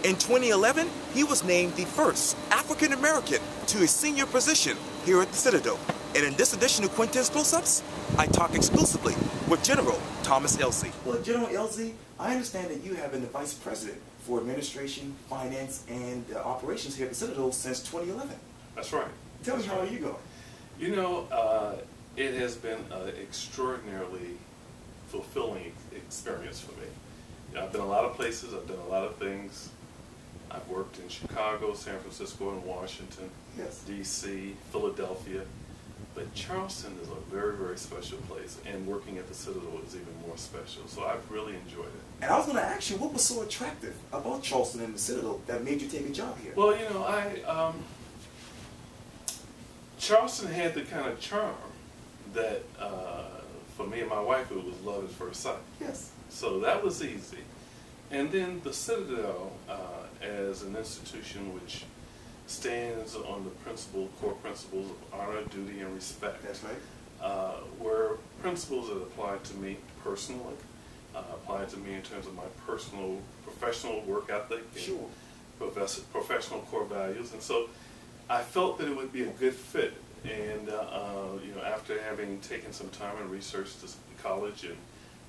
In 2011, he was named the first African American to a senior position here at the Citadel. And in this edition of Quintin's Close-Ups, I talk exclusively with General Thomas Elzey. Well, General Elzey, I understand that you have been the Vice President for Administration, Finance, and Operations here at the Citadel since 2011. That's right. Tell me, how are you going? You know, it has been an extraordinarily fulfilling experience for me. I've been a lot of places, I've done a lot of things. I've worked in Chicago, San Francisco, and Washington, yes, D.C., Philadelphia. But Charleston is a very, very special place, and working at the Citadel is even more special. So I've really enjoyed it. And I was going to ask you, what was so attractive about Charleston and the Citadel that made you take a job here? Well, you know, Charleston had the kind of charm that, for me and my wife, it was love at first sight. Yes. So that was easy. And then the Citadel, as an institution which stands on the core principles of honor, duty, and respect. That's right. Were principles that applied to me personally, applied to me in terms of my personal, professional work ethic, and sure, professional core values. And so I felt that it would be a good fit. And you know, after having taken some time and researched the college and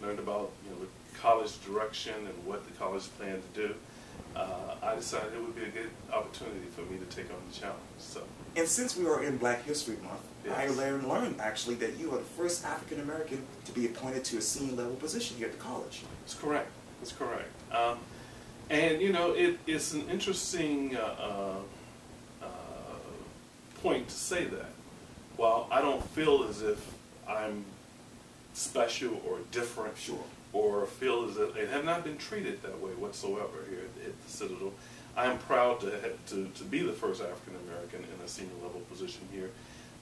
learned about, you know, the college direction and what the college planned to do, I decided it would be a good opportunity for me to take on the challenge. So. And since we are in Black History Month, yes, I learned actually that you are the first African American to be appointed to a senior level position here at the college. That's correct. That's correct. And you know, it's an interesting point to say that. While I don't feel as if I'm special or different, sure, or feel as if, and have not been treated that way whatsoever here at the Citadel, I am proud to be the first African American in a senior level position here.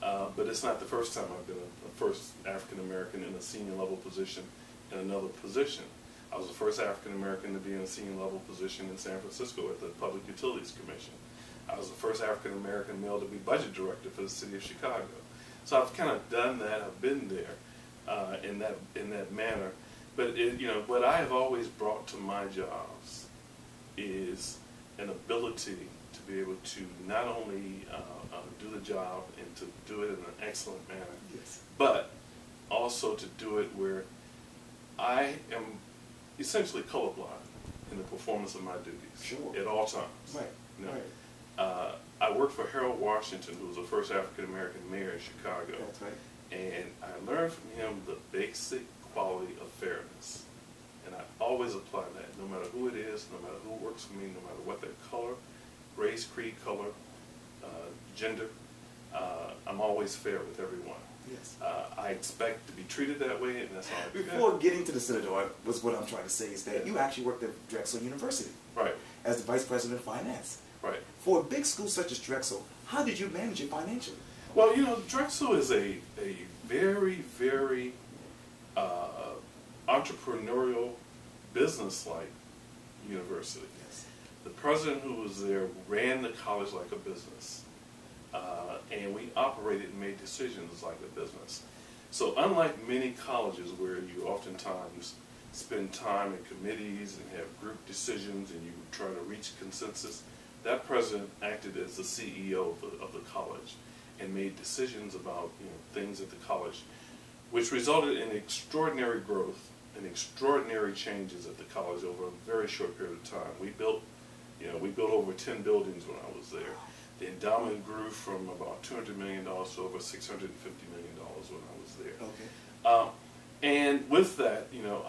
But it's not the first time I've been a first African American in a senior level position in another position. I was the first African American to be in a senior level position in San Francisco at the Public Utilities Commission. I was the first African American male to be budget director for the city of Chicago. So I've kind of done that. I've been there in that manner. But you know, what I have always brought to my jobs is an ability to be able to not only do the job and to do it in an excellent manner, yes, but also to do it where I am essentially colorblind in the performance of my duties, sure, at all times. Right. You know, right. I worked for Harold Washington, who was the first African American mayor in Chicago. That's right. And I learned from him the basic quality of fairness. And I always apply that, no matter who it is, no matter who works for me, no matter what their color, race, creed, color, gender, I'm always fair with everyone. Yes. I expect to be treated that way, and that's how I do. Before getting to the Citadel, was what I'm trying to say is that you actually worked at Drexel University, right, as the Vice President of Finance. Right. For a big school such as Drexel, how did you manage it financially? Well, you know, Drexel is a very, very entrepreneurial, business-like university. Yes. The president who was there ran the college like a business, and we operated and made decisions like a business. So unlike many colleges where you oftentimes spend time in committees and have group decisions and you try to reach consensus, that president acted as the CEO of the college and made decisions about, you know, things at the college, which resulted in extraordinary growth and extraordinary changes at the college over a very short period of time. We built over 10 buildings when I was there. The endowment grew from about $200 million to over $650 million when I was there. Okay. And with that, you know,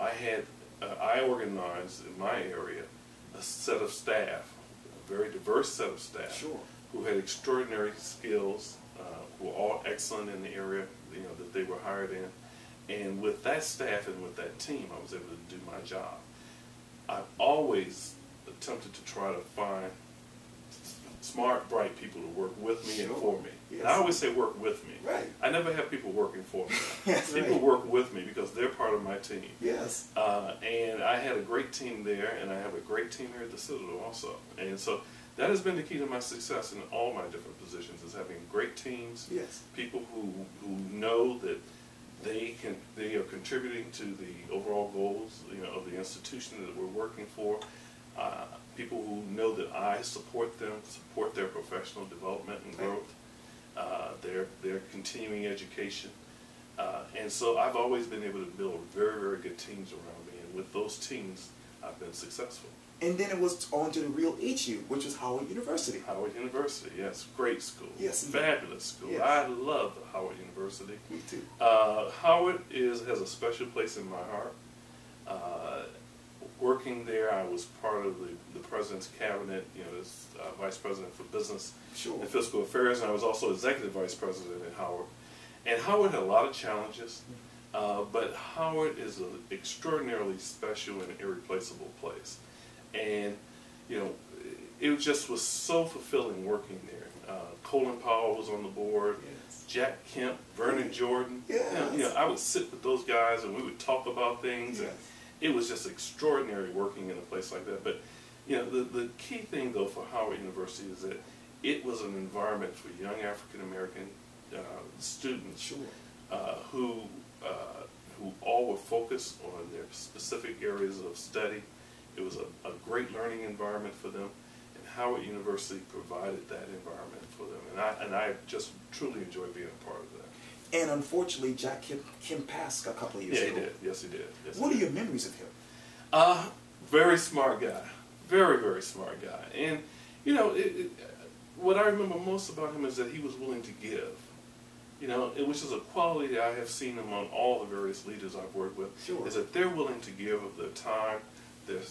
I organized in my area a set of staff, a very diverse set of staff, sure, who had extraordinary skills, who were all excellent in the area, you know, that they were hired in. And with that staff and with that team, I was able to do my job. I've always attempted to try to find smart, bright people to work with me, sure, and for me. Yes. And I always say work with me. Right. I never have people working for me. Yes, people right. work with me because they're part of my team. Yes. And I had a great team there, and I have a great team here at the Citadel also. And so that has been the key to my success in all my different positions, is having great teams, yes, people who know that they are contributing to the overall goals, you know, of the institution that we're working for. People who know that I support them, support their professional development and growth, their continuing education. And so I've always been able to build very, very good teams around me. And with those teams, I've been successful. And then it was on to the real HU, which was Howard University. Howard University, yes. Great school. Yes. Fabulous school. Yes. I love Howard University. Me too. Howard has a special place in my heart. Working there, I was part of the president's cabinet, as vice president for business and fiscal affairs, and I was also executive vice president at Howard. And Howard had a lot of challenges, but Howard is an extraordinarily special and irreplaceable place. And, it just was so fulfilling working there. Colin Powell was on the board, yes. Jack Kemp, Vernon Jordan. Yes. I would sit with those guys and we would talk about things. Yes. And it was just extraordinary working in a place like that. But, the key thing, though, for Howard University is that it was an environment for young African-American students who all were focused on their specific areas of study. It was a great learning environment for them, and Howard University provided that environment for them. And I just truly enjoy being a part of that. And unfortunately, Jack Kemp passed a couple of years ago. Yeah, he did. Yes, he did. Yes, What are your memories of him? Very smart guy. Very, very smart guy. And, what I remember most about him is that he was willing to give. Which is a quality that I have seen among all the various leaders I've worked with, is that they're willing to give of their time, their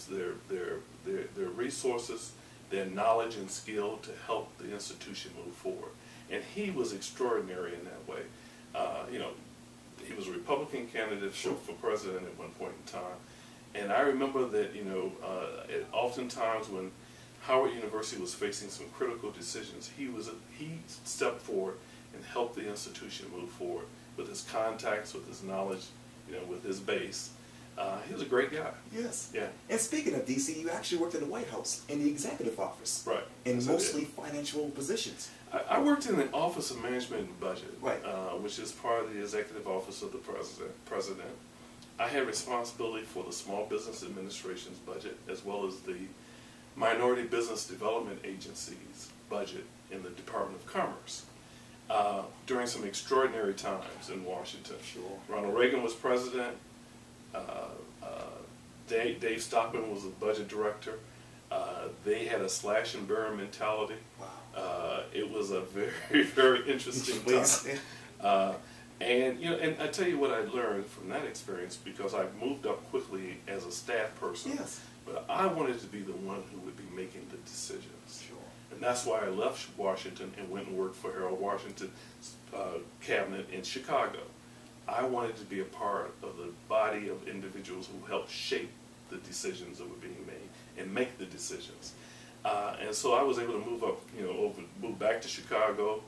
resources, their knowledge and skill to help the institution move forward. And he was extraordinary in that way. He was a Republican candidate for president at one point in time. And I remember that, oftentimes when Howard University was facing some critical decisions, he stepped forward and helped the institution move forward with his contacts, with his knowledge, with his base. He was a great guy. Yes. Yeah. And speaking of DC, you actually worked in the White House in the executive office. Right. In Yes, mostly financial positions. I worked in the Office of Management and Budget, Right. Which is part of the executive office of the president. I had responsibility for the Small Business Administration's budget, as well as the Minority Business Development Agency's budget in the Department of Commerce. During some extraordinary times in Washington. Sure. Ronald Reagan was president. Dave Stockman was the budget director. They had a slash and burn mentality. Wow. It was a very, very interesting time. And I tell you what I learned from that experience, because I moved up quickly as a staff person. Yes. But I wanted to be the one who would be making the decisions. Sure. And that's why I left Washington and went and worked for Harold Washington's cabinet in Chicago. I wanted to be a part of the body of individuals who helped shape the decisions that were being made and make the decisions. And so I was able to move up, move back to Chicago,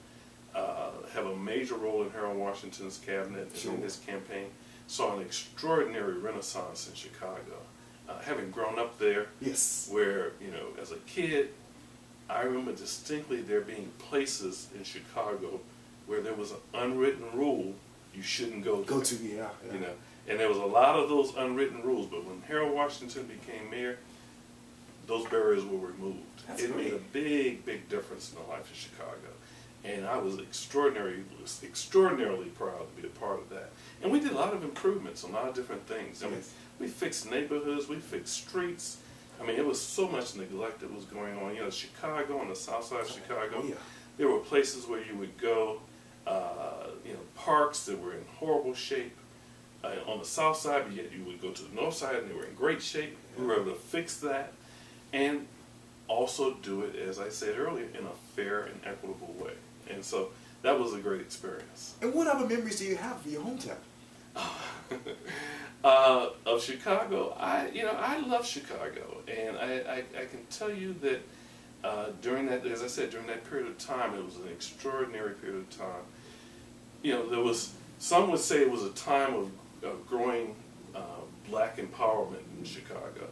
have a major role in Harold Washington's cabinet and in his campaign. Saw an extraordinary renaissance in Chicago. Having grown up there, yes, where, as a kid, I remember distinctly there being places in Chicago where there was an unwritten rule you shouldn't go to. Yeah. And there was a lot of those unwritten rules, but when Harold Washington became mayor, those barriers were removed. It made a big, big difference in the life of Chicago. And I was extraordinarily proud to be a part of that. And we did a lot of improvements on a lot of different things. I mean, we fixed neighborhoods, we fixed streets. I mean, it was so much neglect that was going on. Chicago, on the south side of Chicago, there were places where you would go, parks that were in horrible shape. On the south side, but yet you would go to the north side and they were in great shape. We were able to fix that and also do it, as I said earlier, in a fair and equitable way. And so that was a great experience. And what other memories do you have of your hometown? Of Chicago, I love Chicago, and I can tell you that during that, as I said, during that period of time, it was an extraordinary period of time. There was, some would say it was a time of growing black empowerment in Chicago.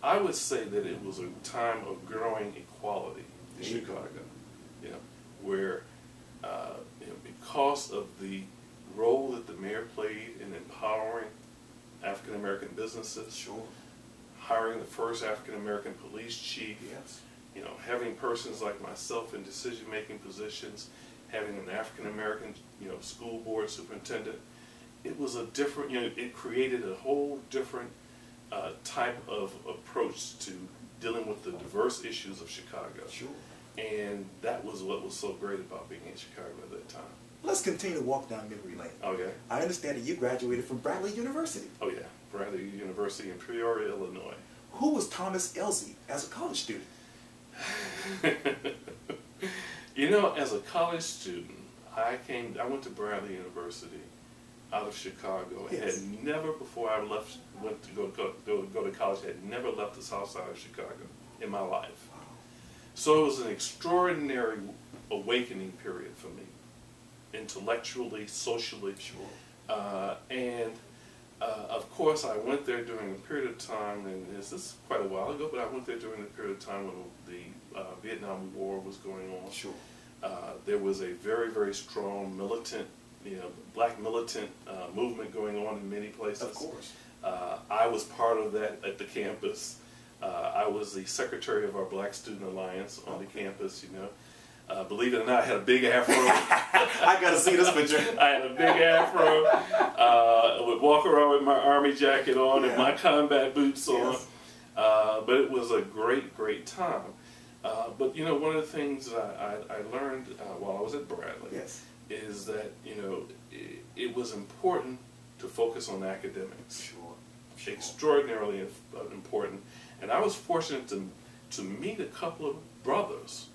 I would say that it was a time of growing equality in Chicago. Where because of the role that the mayor played in empowering African American businesses, hiring the first African American police chief, you know, having persons like myself in decision-making positions, having an African-American, you know, school board superintendent, it was a different, you know, it created a whole different type of approach to dealing with the diverse issues of Chicago. Sure. And that was what was so great about being in Chicago at that time. Let's continue to walk down memory lane. Okay. I understand that you graduated from Bradley University. Oh yeah, Bradley University in Peoria, Illinois. Who was Thomas Elzey as a college student? You know, as a college student, I went to Bradley University out of Chicago, and Yes. had never, before I went to go to college, had never left the south side of Chicago in my life. Wow. So it was an extraordinary awakening period for me, intellectually, socially. Sure. Of course, I went there during a period of time, and this is quite a while ago, but I went there during the period of time when the Vietnam War was going on. Sure. There was a very, very strong militant, you know, black militant movement going on in many places. Of course. I was part of that at the campus. I was the secretary of our Black Student Alliance on the campus, you know. Believe it or not, I had a big afro. I got to see this picture. I had a big afro. I would walk around with my army jacket on and my combat boots on. Yes. But it was a great, great time. But you know, one of the things that I learned while I was at Bradley Yes. is that, you know, it was important to focus on academics. Sure. Extraordinarily important. And I was fortunate to meet a couple of brothers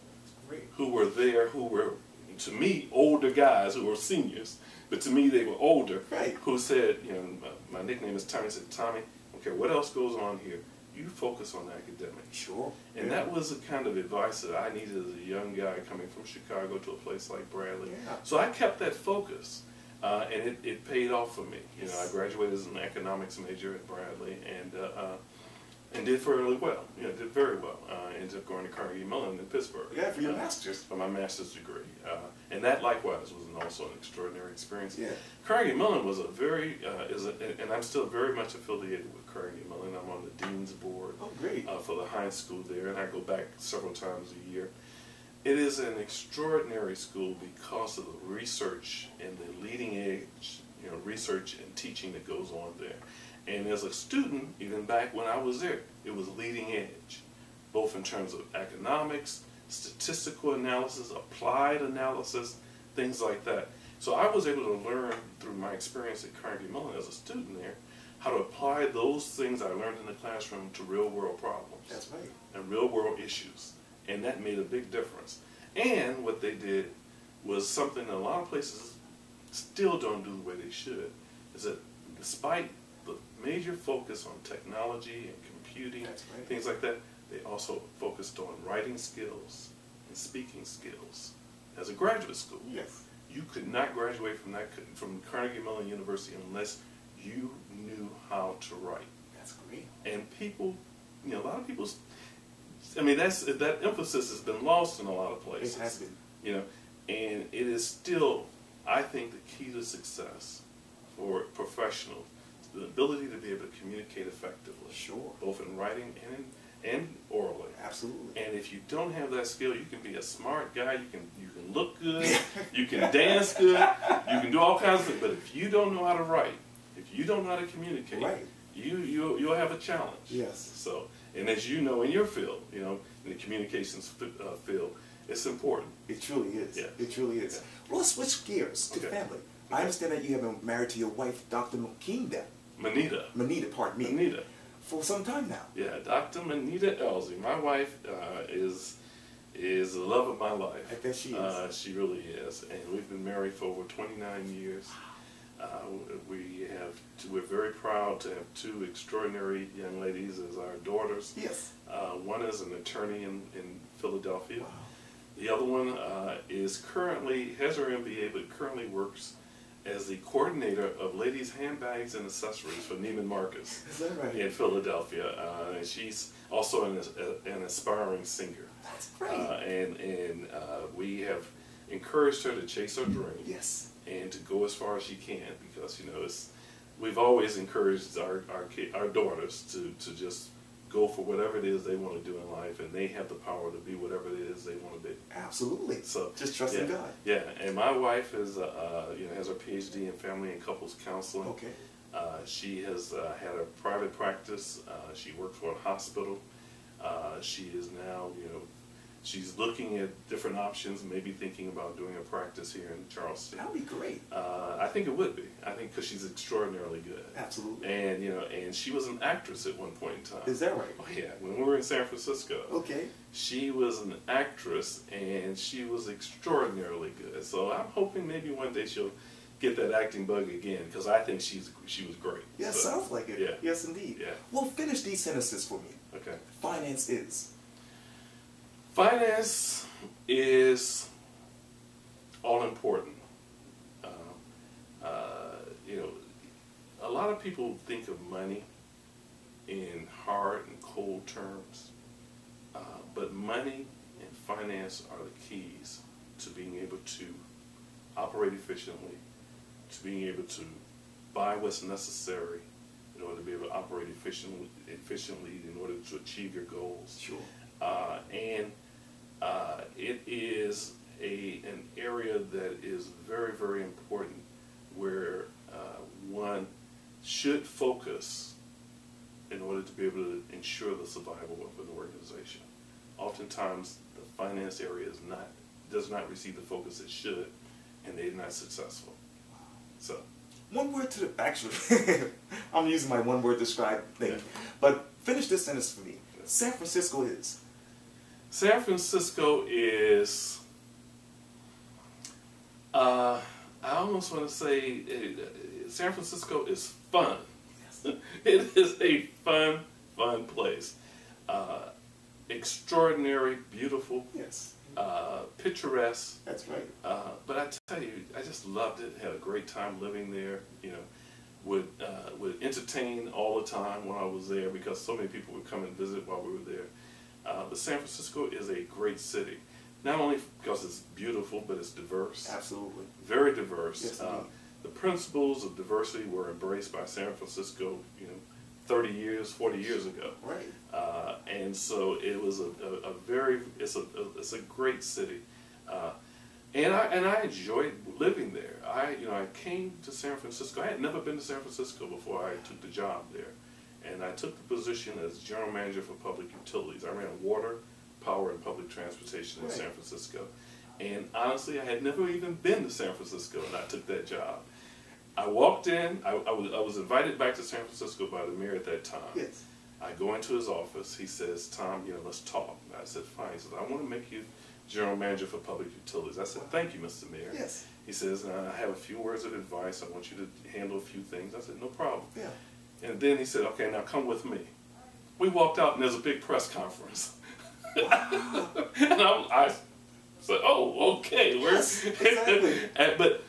Great. who were there, who were, to me, older guys who were seniors, but to me they were older, Right. who said, you know, my nickname is Tommy, said, Tommy, okay, what else goes on here? You focus on academics. Sure. And that was the kind of advice that I needed as a young guy coming from Chicago to a place like Bradley. Yeah. So I kept that focus, and it paid off for me. You know, I graduated as an economics major at Bradley, and did fairly well. You know, did very well. Ended up going to Carnegie Mellon in Pittsburgh. Yeah, for your master's. For my master's degree. And that likewise was also an extraordinary experience. Yeah. Carnegie Mellon was a very, and I'm still very much affiliated with Carnegie Mellon. I'm on the Dean's Board Oh, great. for the Heinz School there, and I go back several times a year. It is an extraordinary school because of the research and the leading edge, you know, research and teaching that goes on there. And as a student, even back when I was there, it was leading edge, both in terms of economics, statistical analysis, applied analysis, things like that. So I was able to learn through my experience at Carnegie Mellon as a student there, how to apply those things I learned in the classroom to real world problems. That's right. And real world issues. And that made a big difference. And what they did was something that a lot of places still don't do the way they should, is that despite the major focus on technology and computing, That's right. things like that, they also focused on writing skills and speaking skills. As a graduate school, Yes. you could not graduate from Carnegie Mellon University unless you knew how to write. That's great. And people, you know, a lot of people, I mean, that emphasis has been lost in a lot of places. It has been. You know, and it is still, I think, the key to success for professionals, the ability to be able to communicate effectively. Sure. Both in writing and orally. Absolutely. And if you don't have that skill, you can be a smart guy, you can look good, you can dance good, you can do all kinds of things, but if you don't know how to write, if you don't know how to communicate, Right. you'll have a challenge. Yes. So, and as you know in your field, you know, in the communications field, it's important. It truly is. Yeah. It truly is. Yeah. Well, let's switch gears to Okay. family. I understand that you have been married to your wife, Dr. Manita, pardon me, Manita. for some time now. Yeah, Dr. Manita Elzey. My wife is the love of my life. I bet she is. She really is, and we've been married for over 29 years. We're very proud to have two extraordinary young ladies as our daughters. Yes. One is an attorney in Philadelphia. Wow. The other one has her MBA, but currently works as the coordinator of ladies' handbags and accessories for Neiman Marcus Is that right? in Philadelphia. And she's also an aspiring singer. That's great. And we have encouraged her to chase her dream. Yes. And to go as far as she can, because, you know, we've always encouraged our daughters to just go for whatever it is they want to do in life, and they have the power to be whatever it is they want to be. Absolutely. So just trusting yeah, God. Yeah, and my wife is, has her PhD in family and couples counseling. Okay. She has had a private practice. She worked for a hospital. She is now, she's looking at different options, maybe thinking about doing a practice here in Charleston. That would be great. I think it would be. I think because she's extraordinarily good. Absolutely. And, and she was an actress at one point in time. Is that right? Oh, yeah. When we were in San Francisco. Okay. She was an actress, and she was extraordinarily good. So I'm hoping maybe one day she'll get that acting bug again, because I think she was great. Yeah, so, sounds like it. Yeah. Yes, indeed. Yeah. Well, finish these sentences for me. Okay. Finance is. Finance is all important. A lot of people think of money in hard and cold terms, but money and finance are the keys to being able to operate efficiently, to being able to buy what's necessary in order to be able to operate efficiently in order to achieve your goals. Sure. It is an area that is very, very important, where one should focus in order to be able to ensure the survival of an organization. Oftentimes, the finance area does not receive the focus it should, and they're not successful. So, one word to actually, I'm using my one word to describe thing, yeah. But finish this sentence for me. Yeah. San Francisco is. San Francisco is, I almost want to say, San Francisco is fun. Yes. It is a fun place. Extraordinary, beautiful, yes. Picturesque. That's right. But I tell you, I just loved it. Had a great time living there. Would entertain all the time when I was there, because so many people would come and visit while we were there. But San Francisco is a great city, not only because it's beautiful, but it's diverse. Absolutely. Very diverse. Yes, the principles of diversity were embraced by San Francisco, 30 years, 40 years ago. Right. And so it was it's a great city. And I enjoyed living there. I came to San Francisco. I had never been to San Francisco before I took the job there. And I took the position as General Manager for Public Utilities. I ran water, power, and public transportation in San Francisco. And honestly, I had never even been to San Francisco, and I took that job. I walked in. I was invited back to San Francisco by the mayor at that time. Yes. I go into his office. He says, "Tom, let's talk." And I said, "Fine." He says, "I want to make you General Manager for Public Utilities." I said, "Thank you, Mr. Mayor." Yes. He says, "I have a few words of advice. I want you to handle a few things." I said, "No problem." Yeah. And then he said, "Okay, now come with me." We walked out, and there's a big press conference. Wow. And I said, "Oh, okay." Yes, exactly. But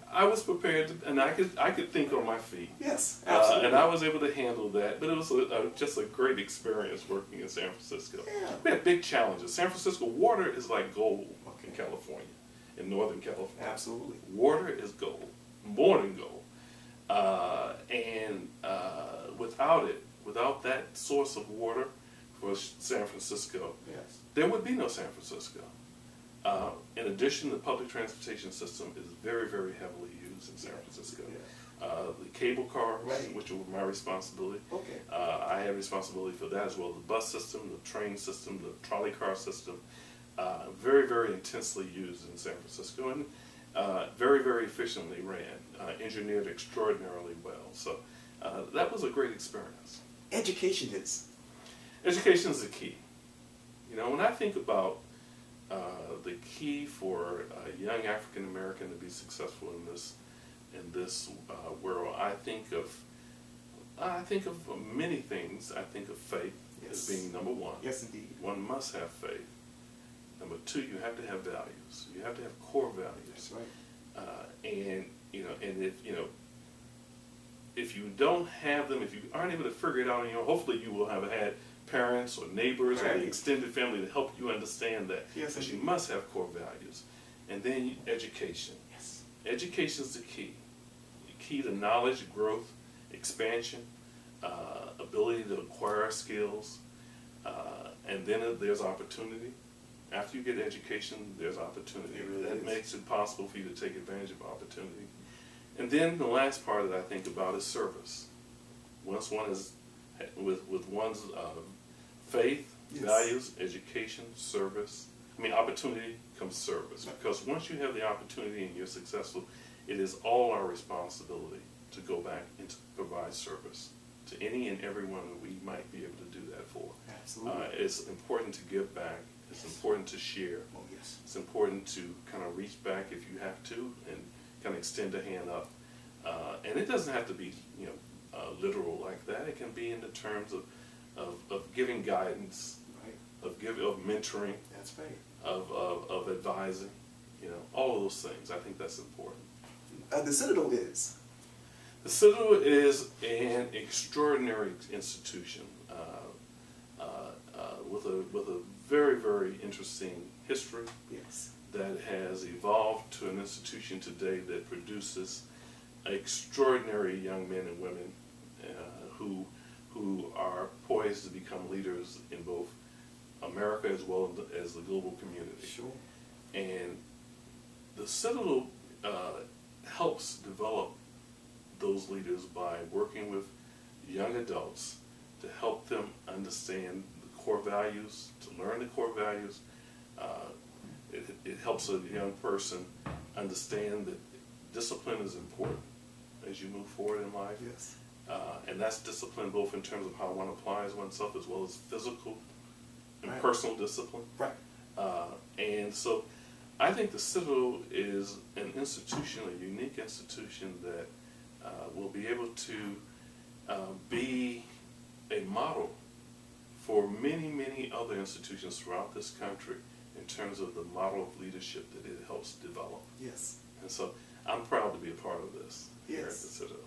I was prepared, and I could think on my feet. Yes, absolutely. And I was able to handle that. But it was just a great experience working in San Francisco. Yeah. We had big challenges. San Francisco, water is like gold in California, in Northern California. Absolutely. Water is gold, more than gold. Without that source of water for San Francisco, yes, there would be no San Francisco. In addition, the public transportation system is very, very heavily used in San Francisco. Yeah. The cable cars, Right. which were my responsibility, Okay. I had responsibility for that, as well as the bus system, the train system, the trolley car system, very, very intensely used in San Francisco, and very, very efficiently ran, engineered extraordinarily well. So that was a great experience. Education is. Education is the key. When I think about the key for a young African American to be successful in this world, I think of many things. I think of faith as being number one. Yes, indeed. One must have faith. Number two, you have to have values. You have to have core values. That's right. And if you don't have them, if you aren't able to figure it out on your own, hopefully you will have had parents or neighbors or the extended family to help you understand that. Yes, because you must have core values. And then education. Yes. Education is the key. The key to knowledge, growth, expansion. ability to acquire skills, and then there's opportunity. After you get education, there's opportunity. That makes it possible for you to take advantage of opportunity. And then the last part that I think about is service. Once one is with one's faith, values, education, service. I mean, opportunity comes service. Because once you have the opportunity and you're successful, it is all our responsibility to go back and to provide service to any and everyone that we might be able to do that for. Absolutely. It's important to give back. It's important to share. Oh, yes. It's important to kind of reach back if you have to and kind of extend a hand up. And it doesn't have to be, literal like that. It can be in the terms of giving guidance, right, of mentoring, that's right, of advising, all of those things. I think that's important. The Citadel is? The Citadel is an extraordinary institution with a very, very interesting history. Yes. That has evolved to an institution today that produces extraordinary young men and women who are poised to become leaders in both America as well as the global community. Sure. And the Citadel helps develop those leaders by working with young adults to help them understand the core values, to learn the core values. It helps a young person understand that discipline is important as you move forward in life. Yes. And that's discipline both in terms of how one applies oneself as well as physical and right, personal discipline. Right. And so I think the Citadel is an institution, a unique institution that will be able to be a model for many, many other institutions throughout this country in terms of the model of leadership that it helps develop. Yes. And so I'm proud to be a part of this here at the Yes. Citadel.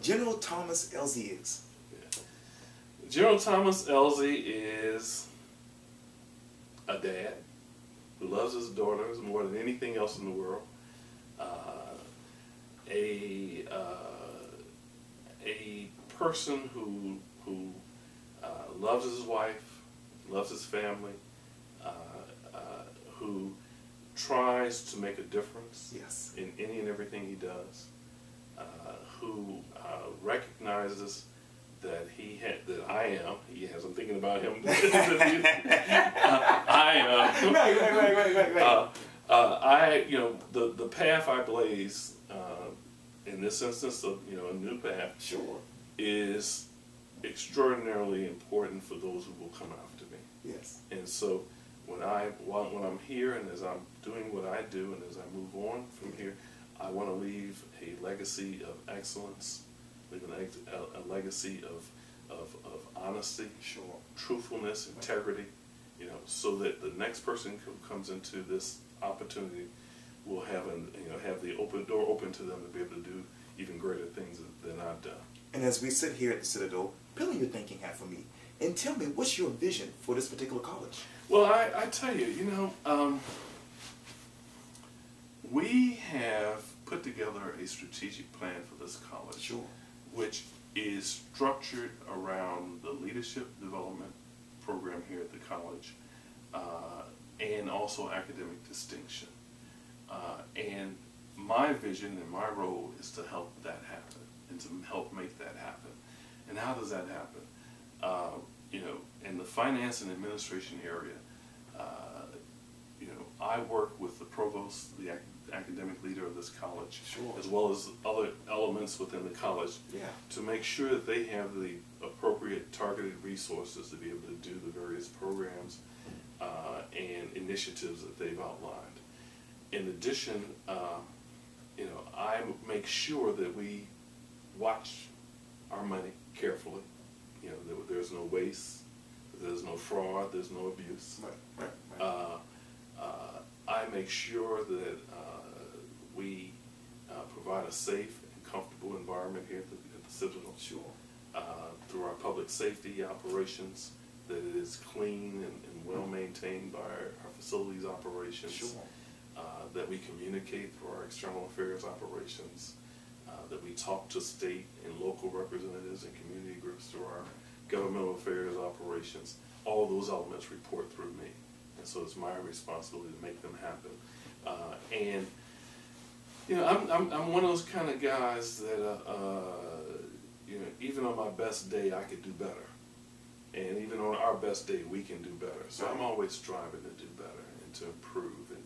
General Thomas Elzey is? Yeah. General Thomas Elzey is a dad who loves his daughters more than anything else in the world. A person who loves his wife, loves his family, who tries to make a difference Yes. in any and everything he does, who recognizes that I'm thinking about him. The path I blaze, in this instance of, a new path, Sure. is extraordinarily important for those who will come after me. Yes. And so when I'm here and as I'm doing what I do and as I move on from here, I want to leave a legacy of excellence, leave a legacy of honesty, Sure. truthfulness, integrity, so that the next person who comes into this opportunity will have the open door open to them to be able to do even greater things than I've done. And as we sit here at the Citadel, peel your thinking hat for me and tell me, what's your vision for this particular college? Well, I tell you, we have put together a strategic plan for this college, Sure. which is structured around the leadership development program here at the college, and also academic distinction. And my vision and my role is to help that happen and to help make that happen. And how does that happen? In the finance and administration area, I work with the provost, the academic leader of this college, Sure. as well as other elements within the college, Yeah. to make sure that they have the appropriate targeted resources to be able to do the various programs and initiatives that they've outlined. In addition, I make sure that we watch our money carefully. That there's no waste, there's no fraud, there's no abuse. Right. I make sure that we provide a safe and comfortable environment here at the Citadel. Sure. Through our public safety operations, that it is clean and well maintained by our facilities operations. Sure. That we communicate through our external affairs operations, that we talk to state and local representatives and community groups through our governmental affairs operations. All those elements report through me, and so it's my responsibility to make them happen. And you know, I'm one of those kind of guys that you know, even on my best day, I could do better, and even on our best day, we can do better. So I'm always striving to do better and to improve and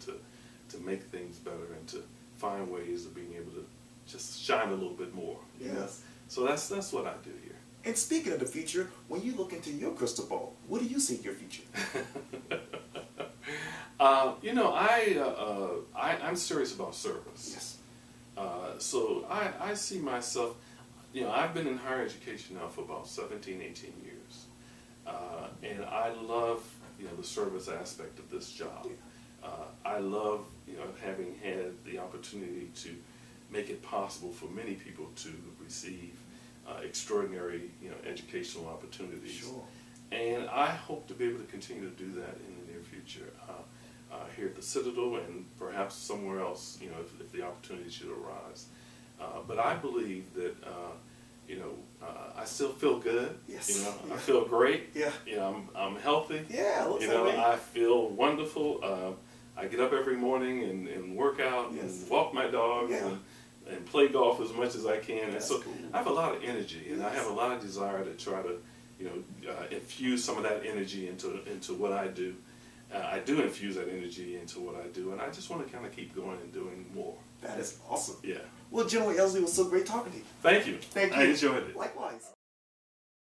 to make things better and to find ways of being able to just shine a little bit more. You know? So that's what I do here. And speaking of the future, when you look into your crystal ball, what do you see in your future? You know, I'm serious about service. Yes. So I see myself, you know, I've been in higher education now for about 17, 18 years. And I love, you know, the service aspect of this job. I love, you know, having had the opportunity to make it possible for many people to receive extraordinary, you know, educational opportunities. Sure. And I hope to be able to continue to do that in the near future here at the Citadel and perhaps somewhere else, you know, if the opportunity should arise. But I believe that, you know, I still feel good. Yes. You know, I feel great. Yeah. You know, I'm healthy. Yeah, looks you know, like me. I feel wonderful. I get up every morning and work out and walk my dogs and play golf as much as I can. And so cool. I have a lot of energy, and I have a lot of desire to try to, you know, infuse some of that energy into what I do. I do infuse that energy into what I do, and I just want to kind of keep going and doing more. That is awesome. Yeah. Well, General Elzey, it was so great talking to you. Thank you. Thank you. I enjoyed it. Likewise.